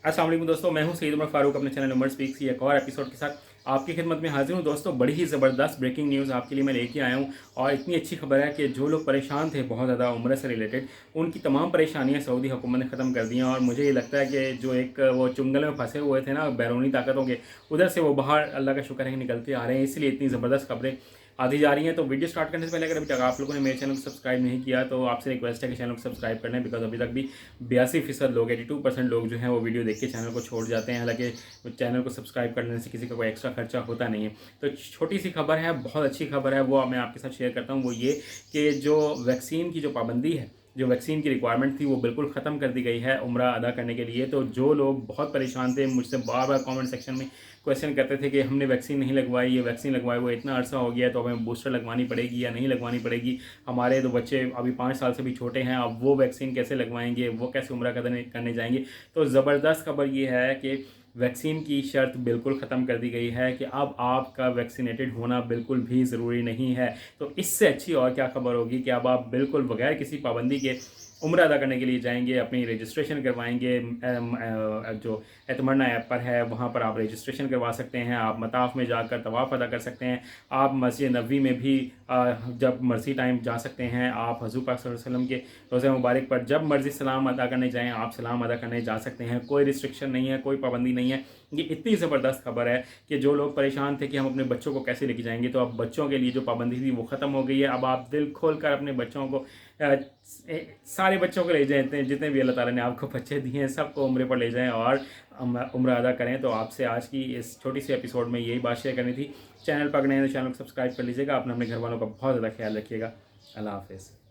अस्सलाम वालेकुम दोस्तों, मैं हूं सईद उमर फारूक अपने चैनल उमर स्पीक्स की एक और एपिसोड के साथ आपकी खिदमत में हाजिर हूं। दोस्तों, बड़ी ही ज़बरदस्त ब्रेकिंग न्यूज़ आपके लिए मैं लेके आया हूं और इतनी अच्छी खबर है कि जो लोग परेशान थे बहुत ज़्यादा उम्र से रिलेटेड, उनकी तमाम परेशानियां सऊदी हुकूमत ने ख़त्म कर दी हैं। और मुझे ये लगता है कि जो एक वो चुंगल में फंसे हुए थे ना बैरूनी ताकतों के, उधर से वो बाहर अल्लाह का शुक्र है कि निकलते आ रहे हैं। इसलिए इतनी ज़बरदस्त खबरें आती जा रही हैं। तो वीडियो स्टार्ट करने से पहले अगर अभी तक आप लोगों ने मेरे चैनल को सब्सक्राइब नहीं किया तो आपसे रिक्वेस्ट है कि चैनल को सब्सक्राइब करना है, बिकॉज अभी तक भी 82% लोग 82% लोग जो हैं वो वीडियो देख के चैनल को छोड़ जाते हैं। हालांकि चैनल को सब्सक्राइब करने से किसी का कोई एक्स्ट्रा खर्चा होता नहीं है। तो छोटी सी खबर है, बहुत अच्छी खबर है, वो मैं आपके साथ शेयर करता हूँ। वो ये कि जो वैक्सीन की जो पाबंदी है, जो वैक्सीन की रिक्वायरमेंट थी, वो बिल्कुल ख़त्म कर दी गई है उम्रा अदा करने के लिए। तो जो लोग बहुत परेशान थे, मुझसे बार बार कमेंट सेक्शन में क्वेश्चन करते थे कि हमने वैक्सीन नहीं लगवाई, ये वैक्सीन लगवाए हुए इतना अरसा हो गया, तो हमें बूस्टर लगवानी पड़ेगी या नहीं लगवानी पड़ेगी। हमारे तो बच्चे अभी 5 साल से भी छोटे हैं, अब वो वैक्सीन कैसे लगवाएंगे, वो कैसे उम्रा करने जाएंगे। तो ज़बरदस्त खबर ये है कि वैक्सीन की शर्त बिल्कुल ख़त्म कर दी गई है कि अब आपका वैक्सीनेटेड होना बिल्कुल भी ज़रूरी नहीं है। तो इससे अच्छी और क्या खबर होगी कि अब आप बिल्कुल बगैर किसी पाबंदी के उम्र अदा करने के लिए जाएंगे, अपनी रजिस्ट्रेशन करवाएंगे। जो एतमन्ना ऐप पर है वहाँ पर आप रजिस्ट्रेशन करवा सकते हैं। आप मताफ़ में जाकर तवाफ़ अदा कर सकते हैं। आप मस्जिद नबवी में भी जब मर्ज़ी टाइम जा सकते हैं। आप हज़ूर पाक सल्लल्लाहु अलैहि वसल्लम के रोज़े मुबारक पर जब मर्ज़ी सलाम अदा करने जाएँ, आप सलाम अदा करने जा सकते हैं। कोई रिस्ट्रिक्शन नहीं है, कोई पाबंदी नहीं है। ये इतनी ज़बरदस्त खबर है कि जो लोग परेशान थे कि हम अपने बच्चों को कैसे लेके जाएंगे, तो अब बच्चों के लिए जो पाबंदी थी वो ख़त्म हो गई है। अब आप दिल खोल कर अपने बच्चों को सारे बच्चों को ले जाते हैं, जितने भी अल्लाह ताला ने आपको बच्चे दिए हैं सबको उम्रे पर ले जाएं और उम्र अदा करें। तो आपसे आज की इस छोटी सी एपिसोड में यही बात शेयर करनी थी। चैनल पर नए तो चैनल को सब्सक्राइब कर लीजिएगा। अपने घर वालों का बहुत ज़्यादा ख्याल रखिएगा। अल्लाह हाफ़िज़।